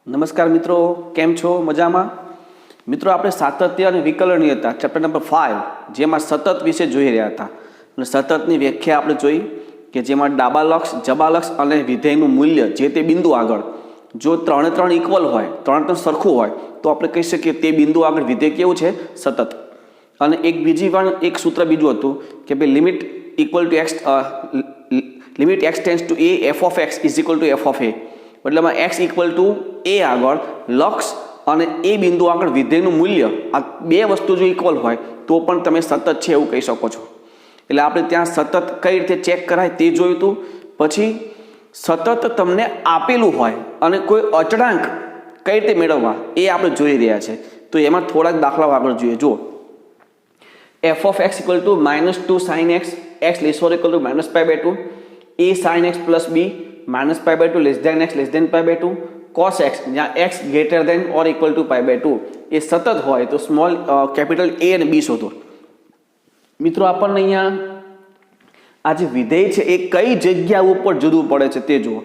નમસ્કાર મિત્રો, કેમ છો? મજામાં? મિત્રો, આપણે સાતત્ય અને વિકલનીયતા ચેપ્ટર નંબર 5 જેમાં સતત વિશે જોઈ રહ્યા હતા અને સતતની વ્યાખ્યા આપણે જોઈ કે જેમાં ડાબા લક્ષ, જબા લક્ષ અને વિધેયનું મૂલ્ય જે તે બિંદુ આગળ જો ત્રણે ત્રણ ઇક્વલ હોય, ત્રણ સરખું હોય તો આપણે કહી શકીએ તે બિંદુ આગળ વિધેય કેવું છે? સતત. અને એક બીજી પણ એક સૂત્ર બીજું હતું કે ભાઈ limit equal to x limit x tends to a f of x is equal to f of a, મતલબ એક્સ ઇક્વલ ટુ એ આગળ લક્ષ અને એ બિંદુ આગળ વિધેયનું મૂલ્ય આ બે વસ્તુ જો ઇક્વલ હોય તો પણ તમે સતત છે એવું કહી શકો છો. એટલે આપણે ત્યાં સતત કઈ રીતે ચેક કરાય તે જોયું હતું. પછી સતત તમને આપેલું હોય અને કોઈ અચળાંક કઈ રીતે મેળવવા એ આપણે જોઈ રહ્યા છે. તો એમાં થોડાક દાખલાઓ આગળ જોઈએ. જુઓ, f of x equal to -2 sin x x less or equal to -π/2 a sin x plus b -π/2 less than x less than π/2 cos x જ્યાં x greater than or equal to π/2 એ સતત હોય તો સ્મોલ કેપિટલ a અને b શોધો. મિત્રો, આપણને અહીંયા આ જે વિધેય છે એ કઈ જગ્યા ઉપર જુદું પડે છે તે જુઓ.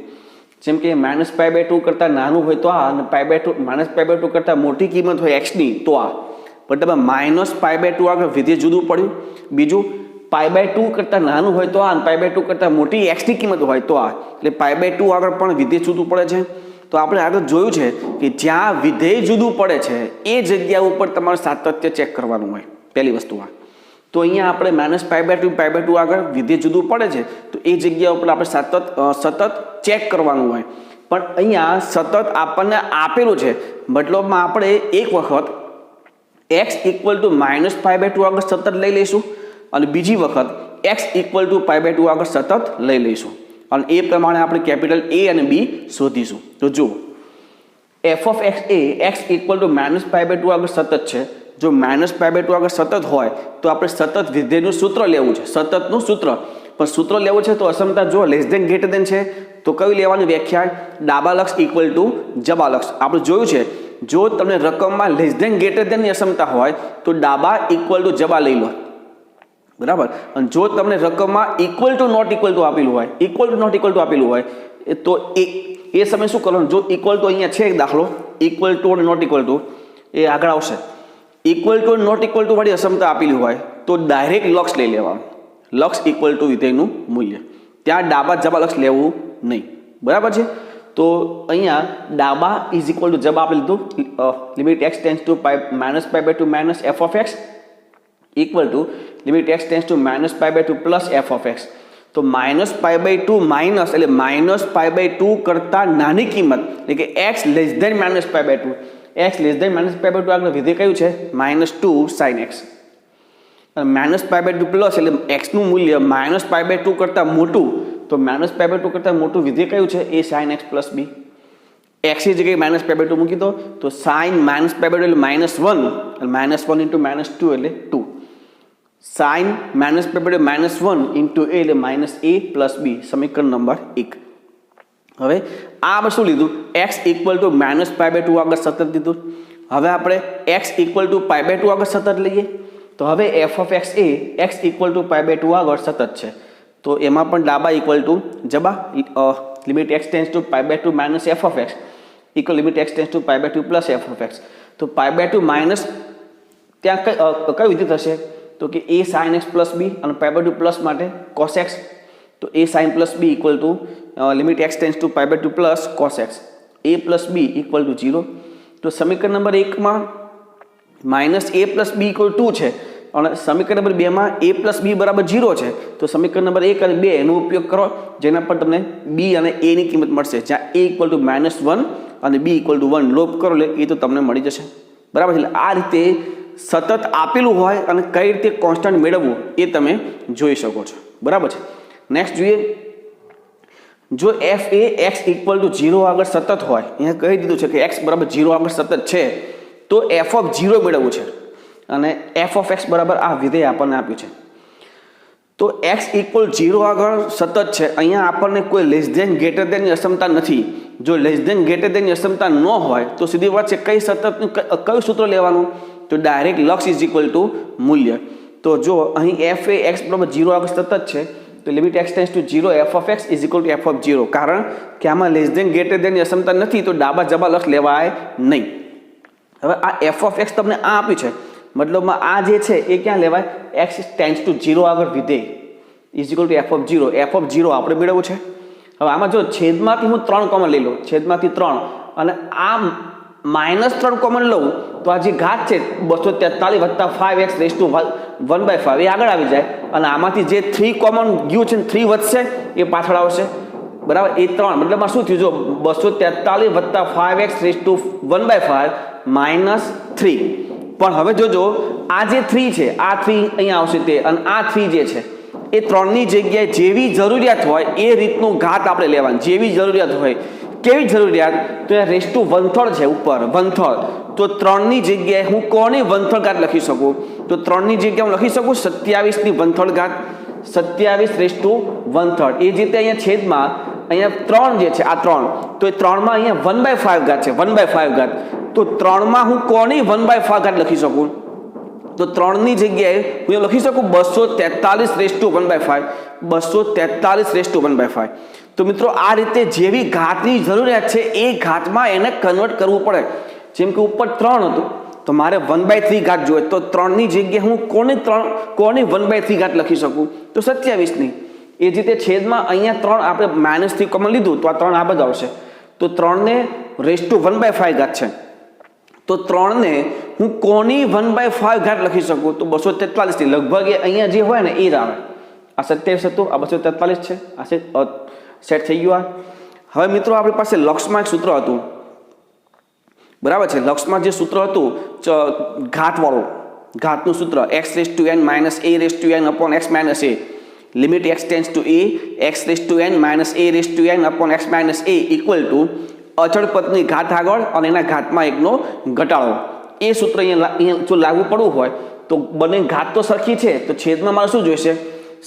જેમ કે -π/2 કરતાં નાનું હોય તો આ અને -π/2 કરતાં મોટી કિંમત હોય x ની તો આ, મતલબ -π/2 આગળ વિધેય જુદું પડ્યું. બીજું, π/2 કરતાં નાનું હોય તો આ અને π/2 કરતાં મોટી x ની કિંમત હોય તો આ, એટલે π/2 આગળ પણ વિધેય જુદું પડે છે. તો આપણે આગળ જોયું છે કે જ્યાં વિધેય જુદું પડે છે એ જગ્યા ઉપર તમારે સાતત્ય ચેક કરવાનું હોય. પહેલી વસ્તુ આ. તો અહીંયા આપણે -π/2 આગળ વિધેય જુદું પડે છે તો એ જગ્યા ઉપર આપણે સતત ચેક કરવાનું હોય. પણ અહીંયા સતત આપણને આપેલું છે, મતલબમાં આપણે એક વખત x ઇક્વલ ટુ -π/2 આગળ સતત લઈ લઈશું અને બીજી વખત x ઇક્વલ ટુ π/2 આગળ સતત લઈ લઈશું અને એ પ્રમાણે આપણે કેપિટલ A અને B શોધીશું. તો જુઓ, એફ ઓફ એક્સ એ x ઇક્વલ ટુ -π/2 આગળ સતત છે. જો -π/2 આગળ સતત હોય તો આપણે સતત વિધેયનું સૂત્ર લેવું છે, સતતનું સૂત્ર. પણ સૂત્ર લેવું છે તો અસમતા જો લેસ ધેન ગ્રેટર ધેન છે તો કયું લેવાની વ્યાખ્યા? ડાબા લક્ષ ઇક્વલ ટુ જબા લક્ષ. આપણે જોયું છે જો તમને રકમમાં લેસ ધેન ગ્રેટર ધેનની અસમતા હોય તો ડાબા ઇક્વલ ટુ જબા લઈ લો, બરાબર. અને જો તમને રકમમાં equal to not equal to આપેલું હોય, equal to not equal to આપેલું હોય તો એ સમય શું કરવાનું? જો ઇક્વલ ટુ અહીંયા છે એક દાખલો, ઇક્વલ ટુ અને નોટ ઇક્વલ ટુ એ આગળ આવશે. Equal to not equal to વાળી અસમતા આપેલી હોય તો ડાયરેક્ટ લક્ષ લઈ લેવાનું, લક્ષ ઇક્વલ ટુ વિધેયનું મૂલ્ય. ત્યાં ડાબા જબા લક્ષ લેવું નહીં, બરાબર છે. તો અહીંયા ડાબા ઇઝ ઇક્વલ ટુ જબા આપણે લીધું, limit x tends to -π/2 minus f of x equal to limit x tends to -π/2 plus f of x. તો -π/2 માઇનસ એટલે -π/2 કરતાં નાની કિંમત એટલે કે x less than -π/2, x less than -π/2 આગળ વિધેય કયું છે? -2 sin x. અને -π/2 પ્લસ એટલે x નું મૂલ્ય -π/2 કરતાં મોટું, તો -π/2 કરતાં મોટું વિધેય કયું છે? એ sin x plus b. x ની જગ્યાએ -π/2 મૂકી દો તો sin -π/2 એટલે -1 અને -1 ઇન્ટુ -2 એટલે 2. sin -π/2 -1 ઇન્ટુ a એટલે -a પ્લસ b, સમીકરણ નંબર 1. હવે આ આપણે શું લીધું? x ઇક્વલ ટુ -π/2 આગળ સતત લીધું. હવે આપણે x ઇક્વલ ટુ π/2 આગળ સતત લઈએ તો હવે એફ ઓફ એક્સ એ x ઇક્વલ ટુ π/2 આગળ સતત છે તો એમાં પણ ડાબા ઇક્વલ ટુ જબા, limit x tends to π/2 minus f of x equal limit x tends to π/2 plus f of x. તો π/2 માઇનસ ત્યાં કઈ વિધેય થશે? તો કે a sin x plus b અને π/2 પ્લસ માટે cos x, તો a sin plus b equal to limit x tends to π/2 plus cos x, a plus b equal to 0. તો સમીકરણ નંબર 1 માં -a પ્લસ b ઇક્વલ 2 છે અને સમીકરણ number 2 માં a પ્લસ b બરાબર 0 છે. તો સમીકરણ નંબર 1 અને 2 એનો ઉપયોગ કરો જેના પર તમને b અને a ની કિંમત મળશે. જ્યાં a ઇક્વલ ટુ -1 અને b ઇક્વલ ટુ 1 લોપ કરો એટલે એ તો તમને મળી જશે, બરાબર. એટલે આ રીતે સતત આપેલું હોય અને કઈ રીતે કોન્સ્ટન્ટ મેળવવું એ તમે જોઈ શકો છો, બરાબર છે. નેક્સ્ટ જોઈએ, જો f એ x ઇક્વલ ટુ 0 આગળ સતત હોય, અહીંયા કહી દીધું છે કે x બરાબર 0 આગળ સતત છે તો f ઓફ 0 મેળવવું છે અને f ઓફ x બરાબર આ વિધેય આપણને આપ્યું છે. તો x ઇક્વલ 0 આગળ સતત છે, અહીંયા આપણને કોઈ લેસ ધેન ગ્રેટર ધેનની અસમતા નથી. જો લેસ ધેન ગ્રેટર ધેનની અસમતા ન હોય તો સીધી વાત છે કઈ સતતનું કયું સૂત્ર લેવાનું? તો ડાયરેક્ટ લક્ષ ઇઝ ઇક્વલ ટુ મૂલ્ય. તો જો અહીં f એ x બરાબર 0 આગળ સતત છે તો limit x tends two 0 F of x is equal to f of 0, કારણ કે આમાં લેસ દેન ગ્રેટર દેનની અસમતા નથી, તો ડાબા જબા લક્ષ લેવાય નહીં. હવે આ એફ ઓફ એક્સ તમને આ આપ્યું છે, મતલબમાં આ જે છે એ ક્યાં લેવાય? એક્સ ટેન્સ ટુ 0 આગળ વિધેય is equal to f of 0. F of 0 આપણે મેળવવું છે. હવે આમાં જો છેદમાંથી હું 3 કોમન લઈ લઉં, છેદમાંથી 3, અને આ -3 કોમન લઉં તો આ જે ઘાત છે 243 વત્તા 5x રેઝ ટુ 1/5 એ આગળ આવી જાય, અને આમાંથી જે 3 કોમન ગયું છે 3 વધશે એ પાછળ આવશે, બરાબર. એ 3 મતલબમાં શું થયું? જો 243 વત્તા 5x રેઝ ટુ 1/5 -3. પણ હવે જોજો આ જે 3 છે, આ 3 અહીંયા આવશે તે, અને આ 3 જે છે એ 3ની જગ્યાએ જેવી જરૂરિયાત હોય એ રીતનું ઘાત આપણે લેવાનું. જેવી જરૂરિયાત હોય, કેવી જરૂરિયાત? તો એ રેઝ ટુ 1/3 છે ઉપર 1/3, તો 3ની જગ્યાએ હું કોની 1/3 ઘાત લખી શકું? તો 3ની જગ્યાએ હું લખી શકું 27ની 1/3 ઘાત, 27 રેઝ ટુ 1/3. એ જ રીતે અહીંયા છેદમાં અહીંયા 3 જે છે આ 3, તો એ 3માં અહીંયા 1/5 ઘાત છે, 1/5 ઘાત, તો 3માં હું કોની 1/5 ઘાત લખી શકું? તો 3ની જગ્યાએ હું લખી શકું 243 રેઝ ટુ 1/5, 243 રેઝ ટુ 1/5. તો મિત્રો આ રીતે જેવી ઘાતની જરૂરિયાત છે એ ઘાતમાં એને કન્વર્ટ કરવું પડે. જેમ કે ઉપર 3 હતું તો મારે 1/3 ઘાત જોઈએ, તો 3ની જગ્યાએ હું કોની 1/3 ઘાત લખી શકું? તો 27ની. એ જ રીતે છેદમાં અહીંયા 3 આપણે -3 કોમન લીધું તો આ 3 આ બધા આવશે, તો 3ને રેઝ ટુ 1/5 ઘાત છે, તો 3ને હું કોની 1/5 ઘાત લખી શકું? તો 243ની. લગભગ એ અહીંયા જે હોય ને એ જ આવે. આ 27 હતું, આ 243 છે, આ સેટ થઈ ગયું. હવે મિત્રો આપણી પાસે લક્ષમાં એક સૂત્ર હતું, બરાબર છે. લક્ષમાં જે સૂત્ર હતું ઘાતવાળું, ઘાતનું સૂત્ર x raise to n minus a raise to n upon x minus a, limit x tends to a x raise to n minus a raise to n upon x minus a equal to અચળ પદની ઘાત આગળ અને એના ઘાતમાં એકનો ઘટાડો. એ સૂત્ર અહીંયા જો લાગુ પડવું હોય તો બંને ઘાત તો સરખી છે, તો છેદમાં મારે શું જોઈશે?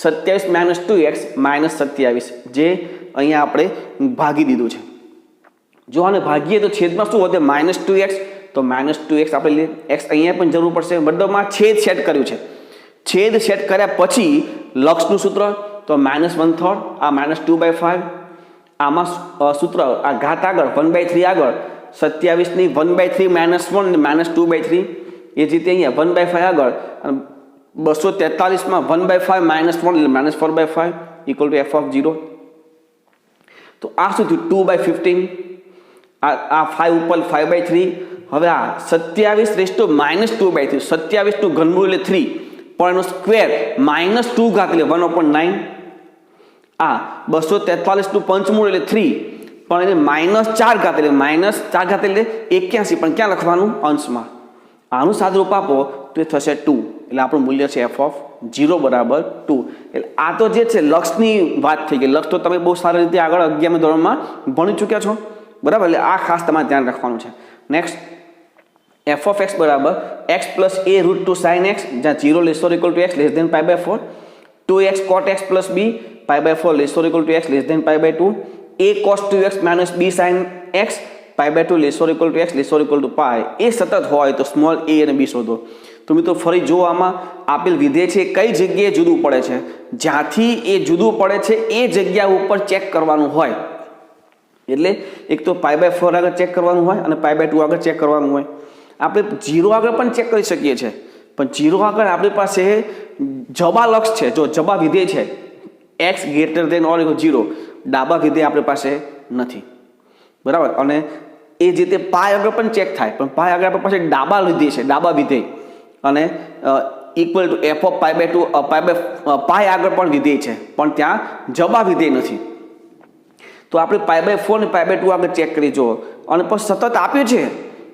27 - 2x - 27, જે અહીંયા આપણે ભાગી દીધું છે. જો આને ભાગીએ તો છેદમાં શું વધે? -2x, તો -2x આપણે લઈએ. x અહીંયા પણ જરૂર પડશે, મતલબમાં છેદ સેટ કર્યું છે. છેદ સેટ કર્યા પછી લક્ષનું સૂત્ર તો -1/3, આ -2/5, આમાં સૂત્ર આ ઘાત આગળ 1/3 આગળ 27ની 1/3 -1 -2/3, એ જ રીતે અહીંયા 1/5 આગળ 243માં 1/5 -1 એટલે -4/5 ઇક્વલ ટુ f ઓફ 0. તો આ શું થયું? 2/15, આ 5 ઉપર 5/3. હવે આ 27 રેઝ ટુ -2/3, 27નું ઘનમૂળ એટલે 3, પણ એનો સ્ક્વેર -2 ઘાત એટલે 1/9. આ 243નું પંચમૂળ એટલે 3, પણ એને -4 ઘાત એટલે -4 ઘાત એટલે 81, પણ ક્યાં લખવાનું? અંશમાં. આનું સાદુરૂપ આપો તો એ થશે 2, એટલે આપણું મૂલ્ય છે f ઓફ 0 બરાબર 2. એટલે આ તો જે છે લક્ષની વાત થઈ ગઈ. લક્ષ તો તમે બહુ સારી રીતે આગળ 11મા ધોરણમાં ભણી ચૂક્યા છો, બરાબર. એટલે આ ખાસ તમારે ધ્યાન રાખવાનું છે. નેક્સ્ટ, f ઓફ x બરાબર x plus a root 2 sin x, જ્યાં 0 less or equal to x less than π/4, 2x cot x plus b π/4 less or equal to x less than π/2, a cos 2x minus b sin x π/2 less or equal to x less or equal to π. એ સતત હોય તો small a અને b શોધો. તો મિત્રો ફરી જો આમાં આપેલ વિધેય છે કઈ જગ્યાએ જુદું પડે છે, જ્યાંથી એ જુદું પડે છે એ જગ્યા ઉપર ચેક કરવાનું હોય. એટલે એક તો π/4 આગળ ચેક કરવાનું હોય અને π/2 આગળ ચેક કરવાનું હોય. આપણે 0 આગળ પણ ચેક કરી શકીએ છીએ, પણ 0 આગળ આપણી પાસે જબા લક્ષ છે. જો જબા વિધેય છે x greater than or equal 0, ડાબા વિધેય આપણી પાસે નથી, બરાબર. અને એ જ રીતે પાય આગળ પણ ચેક થાય, પણ પાય આગળ આપણી પાસે ડાબા વિધેય છે, ડાબા વિધેય, અને ઇક્વલ ટુ f ઓફ π/2 પાય આગળ પણ વિધેય છે, પણ ત્યાં જબા વિધેય નથી. તો આપણે π/4 ને π/2 આગળ ચેક કરી જુઓ, અને પણ સતત આપ્યું છે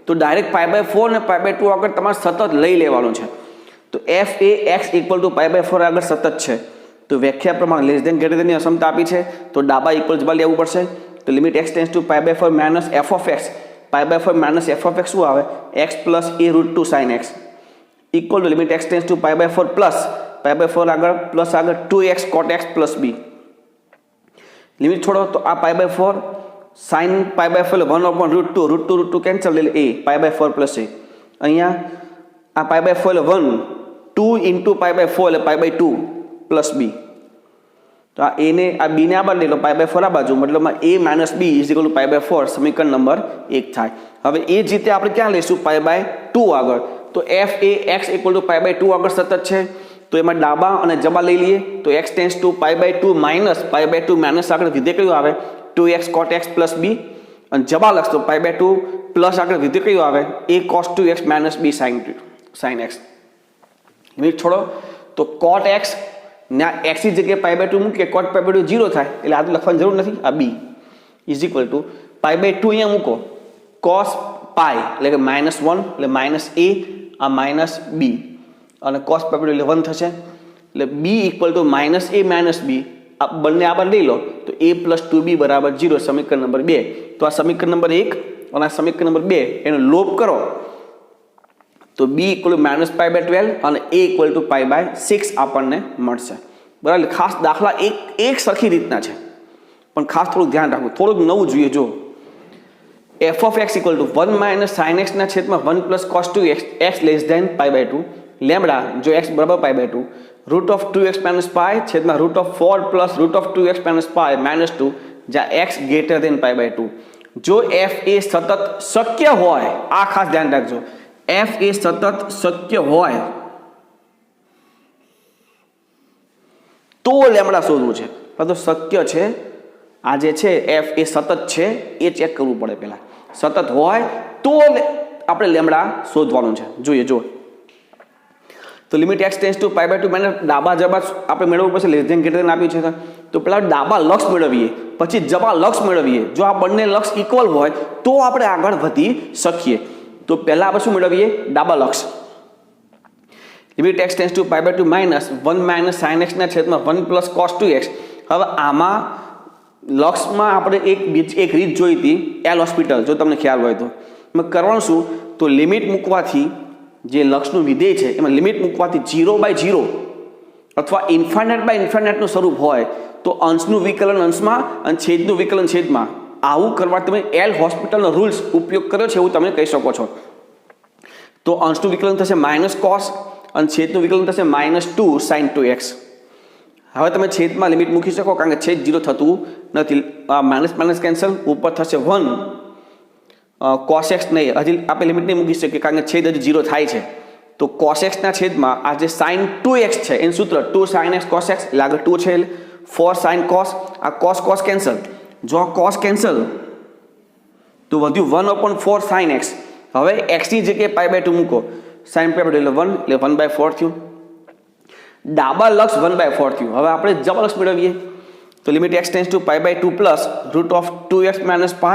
તો ડાયરેક્ટ π/4 ને π/2 આગળ તમારે સતત લઈ લેવાનું છે. તો f એ x ઇક્વલ ટુ π/4 આગળ સતત છે, તો વ્યાખ્યા પ્રમાણે લેસ ધેન ગ્રેટર ધેનની અસમતા આપી છે, તો ડાબા ઇક્વલ જબા લેવું પડશે. તો limit x tends to π/4 minus f of x, π/4 minus f of x શું આવે? x plus a root 2 sin x equal to limit x tends to π/4 plus π/4 આગળ પ્લસ આગળ 2x cot x plus b. Limit છોડો તો આ π/4 sin π/4 1/√2 cancel એટલે a π/4 plus a. અહીંયા આ π/4 1 2 ઇન્ટુ π/4 એટલે π/2 પ્લસ b. तो आ ए ने आ बी ने आ बाजू लई लो, π/4 आ बाजू, मतलब a - b = π/4 समीकरण नंबर 1 थाय। हवे ए જ રીતે આપણે ક્યાં લઈશું π/2 આગળ, તો f એ x = π/2 આગળ સતત છે, તો એમાં ડાબા અને જબા લઈ લઈએ, તો x → π/2 - π/2 માઇનસ આગળ વિધેય કયું આવે 2x cot x + b, અને જબા લખશો તો π/2 પ્લસ આગળ વિધેય કયું આવે a cos 2x - b sin x। Limit છોડો તો cot x ના x ની જગ્યાએ π/2 મૂકીએ, cot π/2 0 થાય, એટલે આ તો લખવાની જરૂર નથી। આ b = π/2 અહીંયા મૂકો, cos π એટલે કે -1 એટલે -a આ -b, અને cos π/2 એટલે 1 થશે, એટલે b = -a - b, આ બંને આ બાર લઈ લો તો a + 2b = 0 સમીકરણ નંબર 2। તો આ સમીકરણ નંબર 1 અને આ સમીકરણ નંબર 2 એનો લોપ કરો તો b = -π/12 અને a = π/6 આપણને મળશે, બરાબર। ખાસ દાખલા એક સરખી રીતના છે, પણ ખાસ થોડું ધ્યાન રાખવું, થોડુંક નવું જોઈએ। જો f of x = 1 - sin x ના છેદમાં 1 + cos 2x x < π/2 લેમ્બડા જો x = π/2 √2x - π છેદમાં √4 + √2x - π -2 જ્યાં x > π/2। જો f એ સતત શક્ય હોય, આ ખાસ ધ્યાન રાખજો, f એ સતત શક્ય હોય તો લેમ્બડા શોધવું છે, પરંતુ શક્ય છે આ જે છે f એ સતત છે એ ચેક કરવું પડે પહેલા, સતત હોય તો આપણે લેમ્બડા શોધવાનું છે। જોઈએ જો તો લિમિટ x → π/2 માઇનસ ડાબા જબા આપણે મેળવવું પડશે, લેસ ધેન ગ્રેટર ધેન આપ્યું છે તો પહેલા ડાબા લક્ષ મેળવીએ, પછી જબા લક્ષ મેળવીએ। જો આ બંને લક્ષ ઇક્વલ હોય તો આપણે આગળ વધી શકીએ। તો પહેલા આપણે શું મેળવીએ ડાબા લક્ષ, limit x → π/2 minus 1 - sin x ના છેદમાં 1 + cos 2x। હવે આમાં લક્ષમાં આપણે એક રીત જોઈ હતી એલ હોસ્પિટલ, જો તમને ખ્યાલ હોય તો મેં કરવાનું શું, તો લિમિટ મૂકવાથી જે લક્ષનું વિધેય છે એમાં લિમિટ મૂકવાથી 0/0 અથવા ઇન્ફાઇનાઇટનું સ્વરૂપ હોય તો અંશનું વિકલન અંશમાં અને છેદનું વિકલન છેદમાં, આવું કરવા તમે એલ હોસ્પિટલનો રૂલ્સ ઉપયોગ કર્યો છે એવું તમે કહી શકો છો। તો અંશનું વિકલન થશે -cos અને છેદનું વિકલન થશે -2 sin 2x। હવે તમે છેદમાં લિમિટ મૂકી શકો, કારણ કે છેદ 0 થતું નથી, માઇનસ કેન્સલ, ઉપર થશે 1 cos x નહીં, હજી આપણે લિમિટ નહીં મૂકી શકીએ કારણ કે છેદ હજી 0 થાય છે, તો cos x ના છેદમાં આ જે sin 2x છે એનું સૂત્ર 2 sin x cos x, એટલે આગળ 2 છે એટલે 4 sin cos, આ cos કેન્સલ, જો આ cos કેન્સલ તો વધ્યું 1/4 sin x। હવે x ની જગ્યાએ π/2 મૂકો, sin π/2 એટલે 1 એટલે 1/4 થયું, ડાબા લક્ષ 1/4 થયું। હવે આપણે જબા લક્ષ મેળવીએ તો લિમિટ x → π/2 પ્લસ √2x - π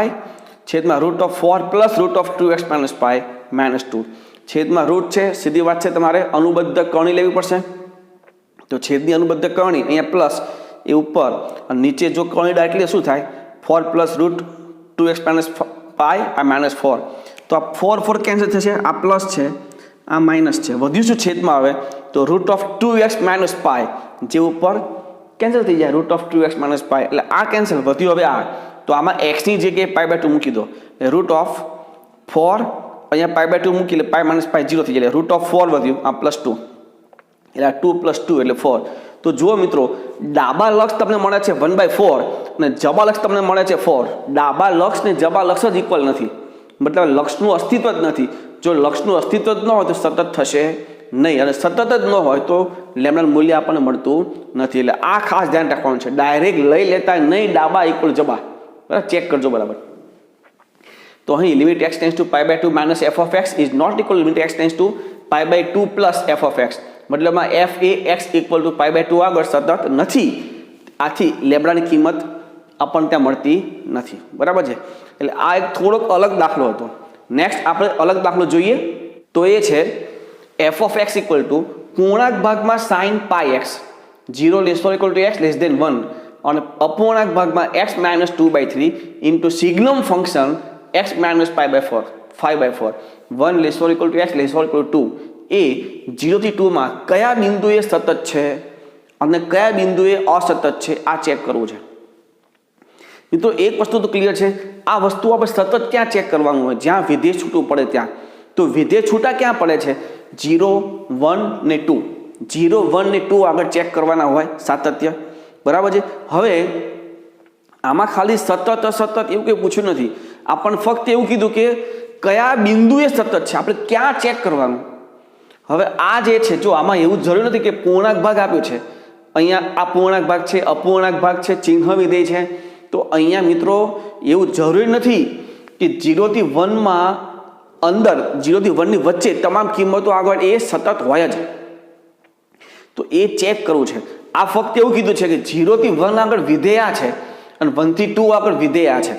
છેદમાં √4 પ્લસ √2x - π -2 છેદમાં રૂટ છે, સીધી વાત છે, તમારે અનુબદ્ધ કરણી લેવી પડશે, તો છેદની અનુબદ્ધ કરણી અહીંયા પ્લસ એ ઉપર અને નીચે જો કરણી ડાયરેક્ટલી શું થાય 4 પ્લસ √2x - π આ -4, તો આ 4 કેન્સલ થશે, આ પ્લસ છે આ માઇનસ છે, વધ્યું શું છેદમાં આવે તો √2x - π જે ઉપર કેન્સલ થઈ જાય √2x - π, એટલે આ કેન્સલ, વધ્યું હવે આ, તો આમાં x ની જગ્યાએ π/2 મૂકી દો, √4 અહીંયા π/2 મૂકી એટલે π - π 0 થઈ જાય, √4 વધ્યું આ +2 એટલે 2 + 2 એટલે 4। તો જુઓ મિત્રો, ડાબા લક્ષ તમને મળે છે 1/4 અને જબા લક્ષ તમને મળે છે 4। ડાબા લક્ષ ને જબા લક્ષ જ ઇક્વલ નથી, મતલબ લક્ષનું અસ્તિત્વ જ નથી। જો લક્ષનું અસ્તિત્વ જ ન હોય તો સતત થશે નહીં, અને સતત જ ન હોય તો લેમ્બડાનું મૂલ્ય આપણને મળતું નથી, એટલે આ ખાસ ધ્યાન રાખવાનું છે, ડાયરેક્ટ લઈ લેતા નહીં ડાબા ઇક્વલ જબા, બરાબર, ચેક કરજો બરાબર। તો અહીં limit x → π/2 minus f of x is not equal limit x → π/2 plus f of x, મતલબમાં f એ x = π/2 આગળ સતત નથી, આથી લેમ્બડાની કિંમત આપણને ત્યાં મળતી નથી, બરાબર છે। એટલે આ એક થોડોક અલગ દાખલો હતો। નેક્સ્ટ આપણે અલગ દાખલો જોઈએ તો એ છે f of x = પૂર્ણાંક ભાગમાં sin πx 0 < x < 1 અને અપૂર્ણાંક ભાગમાં x - 2/3 into signum function x - π/4 5/4 1 < x < 2 એ 0 થી 2 માં કયા બિંદુએ સતત છે અને કયા બિંદુએ અસતત છે આ ચેક કરવું છે। મિત્રો એક વસ્તુ તો ક્લિયર છે, આ વસ્તુ આપણે સતત ક્યાં ચેક કરવાનું હોય, જ્યાં વિધેય છૂટું પડે ત્યાં। તો વિધેય છૂટા ક્યાં પડે છે 0 1 ને 2, 0 1 ને 2 આગળ ચેક કરવાના હોય સાતત્ય, બરાબર છે। હવે આમાં ખાલી સતત અસતત એવું કંઈ પૂછ્યું નથી, આપણને ફક્ત એવું કીધું કે કયા બિંદુએ સતત છે, આપણે ક્યાં ચેક કરવાનું। હવે આ જે છે, જો આમાં એવું જરૂર નથી કે પૂર્ણાંક ભાગ આપ્યો છે, અહીંયા આ પૂર્ણાંક ભાગ છે, અપૂર્ણાંક ભાગ છે, ચિહ્ન વિધેય છે, તો અહીંયા મિત્રો એવું જરૂરી નથી કે 0 થી 1માં અંદર 0 થી 1ની વચ્ચે તમામ કિંમતો આગળ એ સતત હોય જ, તો એ ચેક કરવું છે। આ ફક્ત એવું કીધું છે કે 0 થી 1 આગળ વિધેયા છે અને 1 થી 2 આગળ વિધેયા છે,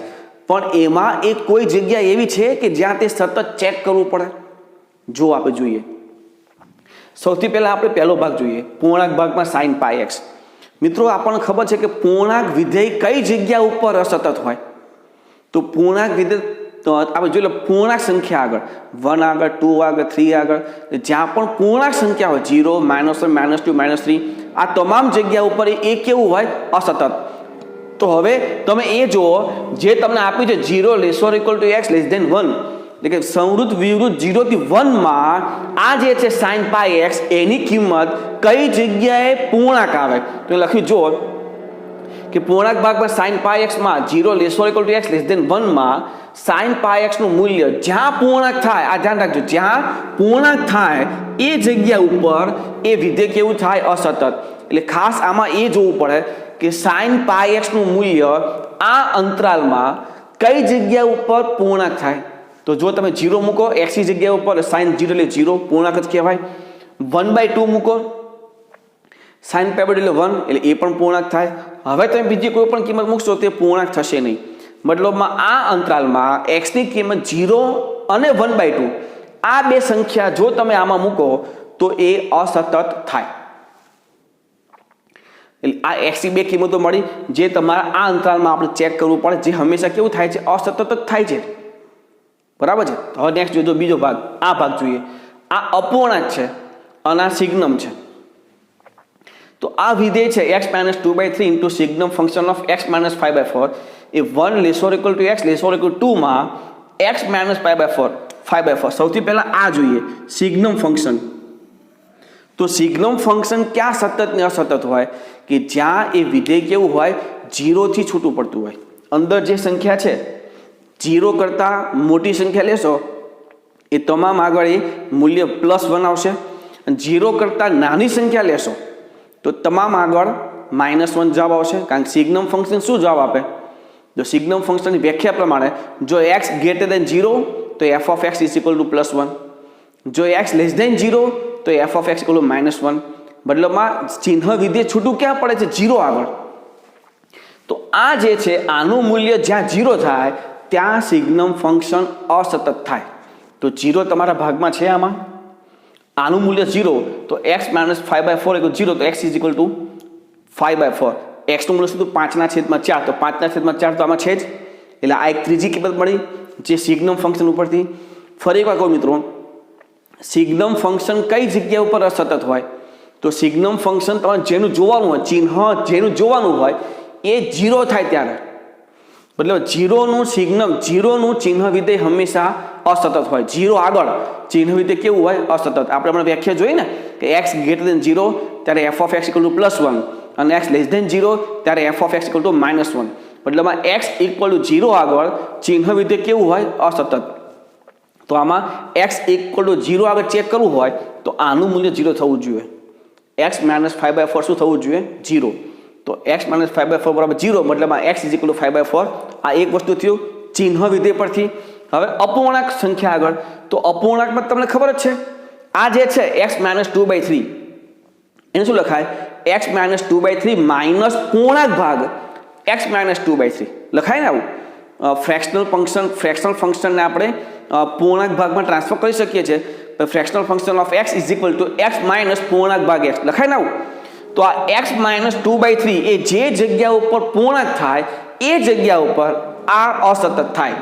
પણ એમાં એક કોઈ જગ્યા એવી છે કે જ્યાં તે સતત ચેક કરવું પડે। જો આપણે જોઈએ, સૌથી પહેલા આપણે પહેલો ભાગ જોઈએ, પૂર્ણાંક ભાગમાં sin pi x। મિત્રો આપણને ખબર છે કે પૂર્ણાંક વિધેય કઈ જગ્યા ઉપર અસતત હોય, તો પૂર્ણાંક વિધેય તો આપણે જોઈ લો પૂર્ણાંક સંખ્યા આગળ 1 આગળ 2 આગળ 3 આગળ જ્યાં પણ પૂર્ણાંક સંખ્યા હોય 0 -1 -2 -3 આ તમામ જગ્યા ઉપર એ કેવું હોય અસતત। તો હવે તમે એ જુઓ જે તમને આપ્યું છે 0 ≤ x <1 એટલે કે સંવૃત્ત વિવૃત્ત 0 થી 1માં આ જે છે sin pi x એની કિંમત કઈ જગ્યાએ પૂર્ણાંક આવે, તો લખ્યું જો કે પૂર્ણાંક ભાગમાં sin pi x માં 0 ≤ x < 1માં sin pi x નું મૂલ્ય જ્યાં પૂર્ણાંક થાય, આ ધ્યાન રાખજો, જ્યાં પૂર્ણાંક થાય એ જગ્યા ઉપર એ વિધેય કેવું થાય અસતત। એટલે ખાસ આમાં એ જોવું પડે કે sin pi x નું મૂલ્ય આ અંતરાલમાં કઈ જગ્યા ઉપર પૂર્ણાંક થાય, તો જો તમે 0 મૂકો x ની જગ્યા ઉપર sin 0 એટલે 0 પૂર્ણાંક જ કહેવાય, 1/2 મૂકો sin pi એટલે 1 એટલે એ પણ પૂર્ણાંક થાય। હવે તમે બીજી કોઈ પણ કિંમત મૂકશો તે પૂર્ણાંક થશે નહીં, મતલબમાં આ અંતરાલમાં x ની કિંમત 0 અને 1/2 આ બે સંખ્યા જો તમે આમાં મૂકો તો એ અસતત થાય। એટલે આ x ની બે કિંમતો મળી જે તમારા આ અંતરાલમાં આપણે ચેક કરવું પડે, જે હંમેશા કેવું થાય છે અસતત જ થાય છે, બરાબર છે। હવે નેક્સ્ટ જોઈએ બીજો ભાગ, આ ભાગ જોઈએ, આ અપૂર્ણાંક છે અને આ સિગ્નમ છે, તો આ વિધેય છે x - 2/3 * signum function of x - 5/4 એ 1 ≤ x ≤ 2માં x - π/4 સૌથી પહેલા આ જોઈએ સિગ્નમ ફંક્શન। તો સિગ્નમ ફંક્શન ક્યાં સતત ને અસતત હોય કે જ્યાં એ વિધેય કેવું હોય 0 થી છૂટું પડતું હોય, અંદર જે સંખ્યા છે 0 કરતાં મોટી સંખ્યા લેશો એ તમામ આગળ એ મૂલ્ય +1 આવશે, અને 0 કરતાં નાની સંખ્યા લેશો તો તમામ આગળ -1 જવાબ આવશે, કારણ કે સિગ્નમ ફંક્શન શું જવાબ આપે, જો સિગ્નમ ફંક્શનની વ્યાખ્યા પ્રમાણે જો x > 0 તો f (x) +1, જો x < 0 તો f (x) -1, મતલબમાં ચિહ્ન વિધેય છૂટું ક્યાં પડે છે 0 આગળ। તો આ જે છે આનું મૂલ્ય જ્યાં 0 થાય ત્યાં સિગ્નમ ફંક્શન અસતત થાય। તો 0 તમારા ભાગમાં છે, આમાં આનું મૂલ્ય 0 તો x - 5/4 = 0 તો x = 5/4, x નું મૂલ્ય શું 5/4 તો 5/4 તો આમાં છે જ, એટલે આ એક ત્રીજી કિંમત મળી જે સિગ્નમ ફંક્શન ઉપરથી। ફરી એકવાર કહું મિત્રો, સિગ્નમ ફંક્શન કઈ જગ્યા ઉપર અસતત હોય, તો સિગ્નમ ફંક્શન તમારે જેનું જોવાનું હોય, ચિહ્ન જેનું જોવાનું હોય એ 0 થાય ત્યારે, મતલબ 0નું સિગ્નમ 0નું ચિહ્ન વિધેય હંમેશા અસતત હોય, 0 આગળ ચિહ્ન વિધેય કેવું હોય અસતત। આપણે હમણાં વ્યાખ્યા જોઈ ને કે x < 0 ત્યારે f (x) = +1 અને x < 0 ત્યારે f (x) = -1, મતલબમાં x = 0 આગળ ચિહ્ન વિધેય કેવું હોય અસતત। તો આમાં x = 0 આગળ ચેક કરવું હોય તો આનું મૂલ્ય 0 થવું જોઈએ, x - 5/4 શું થવું જોઈએ 0, તો x - 5/4 = 0, મતલબમાં x = 5/4 આ એક વસ્તુ થયું ચિહ્ન વિધેય પરથી। હવે અપૂર્ણાંક સંખ્યા આગળ, તો અપૂર્ણાંકમાં તમને ખબર જ છે આ જે છે x - 2/3 એને શું લખાય x - 2/3 માઇનસ પૂર્ણાંક ભાગ x - 2/3 લખાય ને, આવું ફ્રેક્શનલ ફંક્શનને આપણે પૂર્ણાંક ભાગમાં ટ્રાન્સફર કરી શકીએ છીએ, fractional function of x = x - પૂર્ણાંક ભાગ x લખાય ને આવું। તો આ x - 2/3 એ જે જગ્યા ઉપર પૂર્ણાંક થાય એ જગ્યા ઉપર આ અસતત થાય,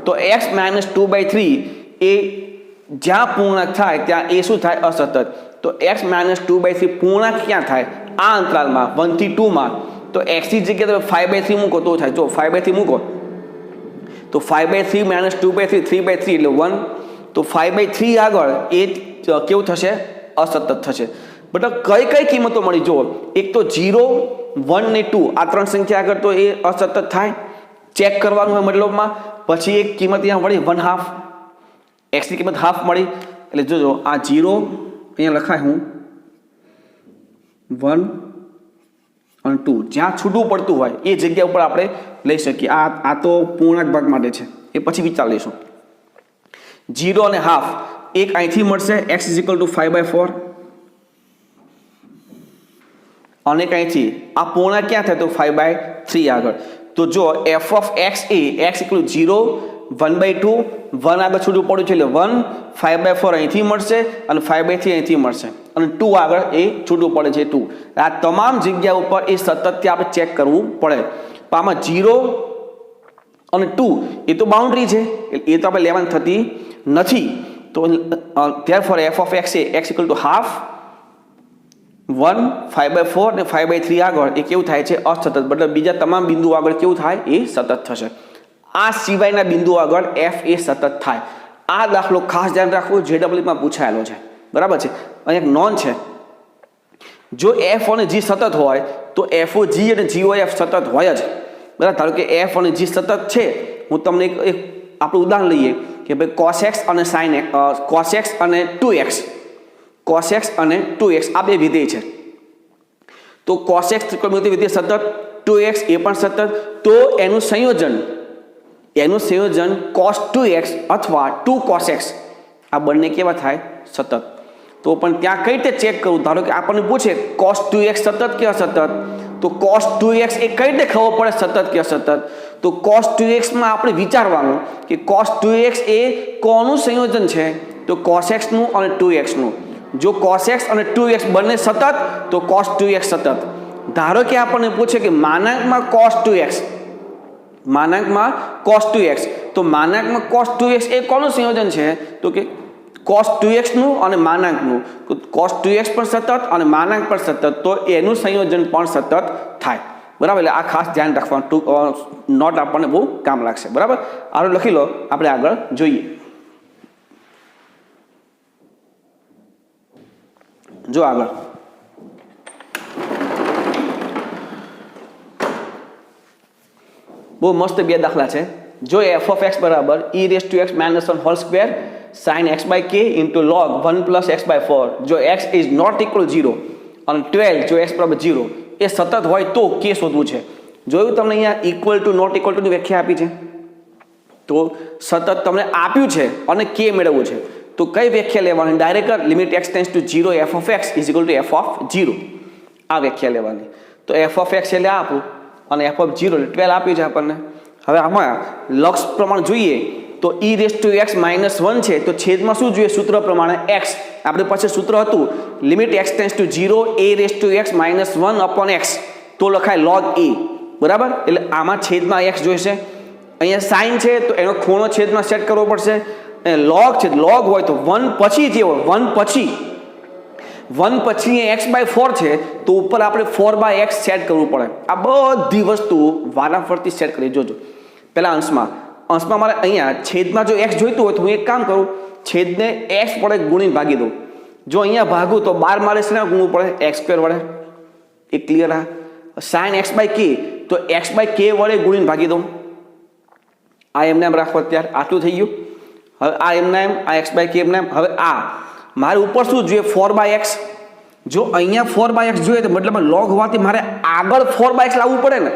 તો x - 2/3 એ જ્યાં પૂર્ણાંક થાય ત્યાં એ શું થાય અસતત। તો x - 2/3 પૂર્ણાંક ક્યાં થાય આ અંતરાલમાં 1 થી 2માં, તો x ની જગ્યાએ તમે 5/3 મૂકો તો થાય, જો 5/3 મૂકો તો 5/3 - 2/3 3/3 એટલે 1, તો 5/3 આગળ એ કેવું થશે અસતત થશે। મતલબ કઈ કિંમતો મળી જુઓ, એક તો 0 1 ને 2 આ ત્રણ સંખ્યા આગળ તો એ અસતત થાય, ચેક કરવાનું હોય મતલબમાં. પછી એક કિંમત અહીંયા મળી 1/2, એક્સની કિંમત હાફ મળી. એટલે જોજો આ 0 અહીંયા લખાય હું 1 અને 2 જ્યાં છૂટું પડતું હોય એ જગ્યા ઉપર આપણે લઈ શકીએ. આ તો પૂર્ણાંક ભાગ માટે છે, એ પછી વિચાર લઈશું. 0 અને હાફ એક અહીંથી મળશે, x = 5/4, અને અહીંથી આ પૂર્ણાંક ક્યાં થાય તો 5/3 આગળ. તો જો f of x A x = 0, 1/2, 1 આગળ છૂટું પડ્યું છે એટલે 1, 5/4 અહીંથી મળશે અને 5/3 અહીંથી મળશે અને 2 આગળ એ છૂટું પડે છે 2. આ તમામ જગ્યા ઉપર એ સતતથી આપણે ચેક કરવું પડે. પણ આમાં 0 અને 2 એ તો બાઉન્ડ્રી છે, એ તો આપણે લેવાની થતી નથી. તો therefore f of x A x = half, 1, 5/4 ને 5/3 આગળ એ કેવું થાય છે અસતત. મતલબ બીજા તમામ બિંદુઓ આગળ કેવું થાય એ સતત થશે. આ સિવાયના બિંદુઓ આગળ f એ સતત થાય. આ દાખલો ખાસ ધ્યાન રાખવું, JEE માં પૂછાયેલો છે, બરાબર છે. અહીં એક નોંધ છે, જો f અને g સતત હોય તો FOG અને GOF સતત હોય જ, બરાબર. ધારો કે f અને g સતત છે, હું તમને એક આપણું ઉદાહરણ લઈએ કે ભાઈ cos x અને sin x, cos x અને 2x, cos x અને 2x આ બે વિધેય છે. તો cos x ત્રિકોણમિતિ વિધેય સતત, 2x એ પણ સતત, તો એનું સંયોજન cos 2x અથવા 2 cos x આ બંને કેવા થાય સતત. તો પણ ત્યાં કઈ રીતે ચેક કરવું? ધારો કે આપણને પૂછે cos 2x સતત કે અસતત, તો cos 2x એ કઈ રીતે ખબર પડે સતત કે અસતત? તો cos 2x માં આપણે વિચારવાનું કે cos 2x એ કોનું સંયોજન છે? તો cos x નું અને 2x નું. જો cos x અને 2x બંને સતત તો cos 2x સતત. ધારો કે આપણને પૂછે કે માનાંકમાં cos 2x, તો માનાંકમાં cos 2x એ કોનું સંયોજન છે? તો કે cos 2x નું અને માનાંકનું. તો cos 2x પણ સતત અને માનાંક પણ સતત, તો એનું સંયોજન પણ સતત થાય, બરાબર. એટલે આ ખાસ ધ્યાન રાખવાનું, નોટ આપણને બહુ કામ લાગશે, બરાબર. આરો લખી લો, આપણે આગળ જોઈએ. જો આગળ બહુ મસ્ત બે દાખલા છે. જો f of x બરાબર e⁻x - 1 2 sin x/k into log 1 + x/4, જો x is not equal to 0 અને 12 જો x બરાબર 0 એ સતત હોય તો k શોધવું છે. જોયું તમને અહીંયા equal to not equal to ની વ્યાખ્યા આપી છે, તો સતત તમને આપ્યું છે અને k મેળવવું છે, તો કઈ વ્યાખ્યા લેવાની? Direct limit x tends to 0 f of x = f of 0 આ વ્યાખ્યા લેવાની. તો f of x એટલે આપું અને f of 0 એટલે 12 આપ્યું છે આપણને. હવે આમાં લક્ષ પ્રમાણ જોઈએ તો e⁻x - 1 છે, તો છેદમાં શું જોઈએ? સૂત્ર પ્રમાણે x. આપણે પાસે સૂત્ર હતું limit x tends to 0 a⁻x - 1/x, તો લખાય log a, બરાબર. એટલે આમાં છેદમાં x જોઈશે. અહીંયા sin છે તો એનો ખૂણો છેદમાં સેટ કરવો પડશે. log છે, log હોય તો 1 પછી જે હોય 1 પછી x/4 છે, તો ઉપર આપણે 4/x સેટ કરવું પડે. આ બધી વસ્તુ વારાફરતી સેટ કરી જોજો. પહેલા અંશમાં મારે અહીંયા છેદમાં જો x જોઈતું હોય તો હું એક કામ કરું, છેદને x વડે ગુણીને ભાગી દઉં. જો અહીંયા ભાગું તો 12 મારે શેના ગુણવું પડે? x² વડે. એ ક્લિયર? આ sin x/k તો x/k વડે ગુણીને ભાગી દઉં. આ એમને એમ રાખો, અત્યારે આટલું થઈ ગયું. હવે આ એમના એમ, આ x/k એમના એમ. હવે આ મારે ઉપર શું જોઈએ? 4/x. જો અહીંયા 4/x જોઈએ તો મતલબ log હોવાથી મારે આગળ 4/x લાવવું પડે ને.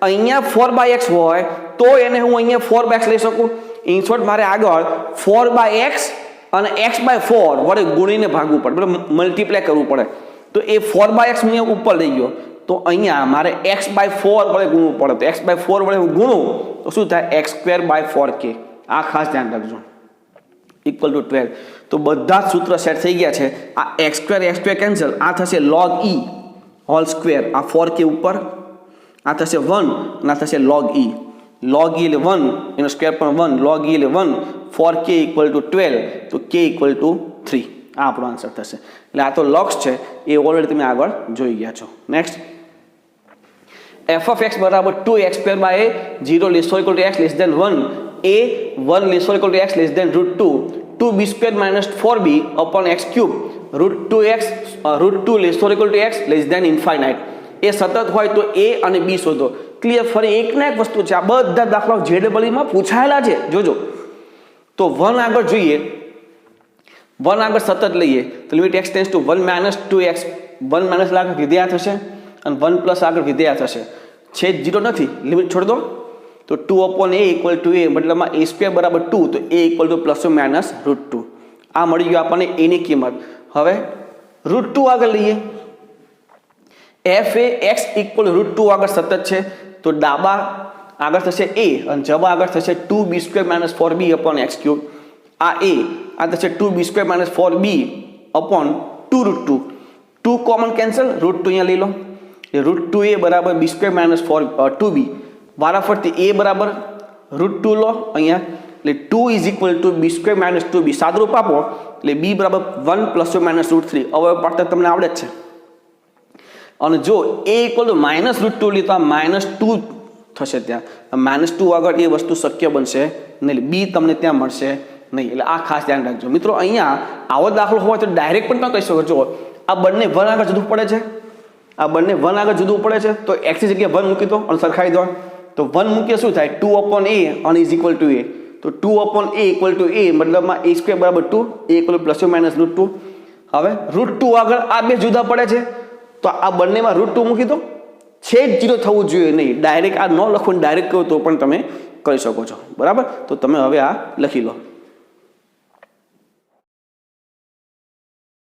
અહીંયા 4/x હોય તો એને હું અહીંયા 4/x લઈ શકું. ઇન શોર્ટ મારે આગળ 4/x અને x/4 વડે ગુણીને ભાગવું પડે, મતલબ મલ્ટીપ્લાય કરવું પડે. તો એ 4/x હું અહીંયા ઉપર લઈ ગયો, તો અહીંયા મારે x/4 વડે ગુણવું પડે. તો x/4 વડે હું ગુણું તો શું થાય? x²/4k. આ ખાસ ધ્યાન રાખજો, = 12. તો બધા જ સૂત્ર સેટ થઈ ગયા છે. આ x² કેન્સલ, આ થશે log e હોલ સ્ક્વેર, આ 4k ઉપર, આ થશે 1 અને આ થશે log e. log e એટલે 1, એનો સ્ક્વેર પણ 1, log e એટલે 1, 4k = 12, તો k = 3. આ આપણો આન્સર થશે. એટલે આ તો લક્ષ છે, એ ઓલરેડી તમે આગળ જોઈ ગયા છો. નેક્સ્ટ, f of x બરાબર 2x²/a 0 ≤ x <1, a 1 ≤ x <√2, 2b² - 4b/x³ √2 ≤ x ∞. એ સતત હોય તો એ અને બી શોધો. ક્લિયર. ફરી એક ને એક વસ્તુ છે, આ બધા દાખલાઓ JEE પૂછાયેલા છે, જોજો. તો 1 આગળ જોઈએ, 1 આગળ સતત લઈએ તો limit x tends to 1 - 2x, 1 - આગળ વિધેય થશે અને 1 પ્લસ આગળ વિધેય થશે. છે 0 નથી, લિમિટ છોડ દો. તો 2/a = a, મતલબમાં a² બરાબર 2, તો a = ±√2. આ મળી ગયું આપણને a ની કિંમત. હવે √2 આગળ લઈએ. f એ x = √2 આગળ સતત છે, તો ડાબા આગળ થશે a અને જબા આગળ થશે 2b² - 4b/x³. આ a આ થશે 2b² - 4b upon 2√2. 2 common cancel, √2 અહીંયા લઈ લો. √2a બરાબર b² - 2b. વારાફરતી a બરાબર √2 લો અહીંયા, એટલે 2 = b² - 2b. સાદરૂપ આપો એટલે b બરાબર 1 ± √3. હવે પાડતા તમને આવડે જ છે. અને જો a = -√2 લે તો આ -2 થશે, ત્યાં -2 આગળ એ વસ્તુ શક્ય બનશે નહીં, b તમને ત્યાં મળશે નહીં. એટલે આ ખાસ ધ્યાન રાખજો મિત્રો. અહીંયા આવો દાખલો હોય તો ડાયરેક્ટ પણ ન કહી શકો. જો આ બંને 1 આગળ જુદું પડે છે, આ બંને 1 આગળ જુદું પડે છે, તો x ની જગ્યાએ 1 મૂકી દો અને સરખાઈ દો. તો 1 મૂકીએ શું થાય, 2/a અને = a. તો 2/a = a, મતલબમાં a² બરાબર 2, a = ±√2. હવે √2 આગળ આ બે જુદા પડે છે, તો આ બંનેમાં √2 મૂકી દો. છે જ 0 થવું જોઈએ નહીં. ડાયરેક્ટ આ ન લખો, ડાયરેક્ટ કહો તો પણ તમે કરી શકો છો, બરાબર. તો તમે હવે આ લખી લો.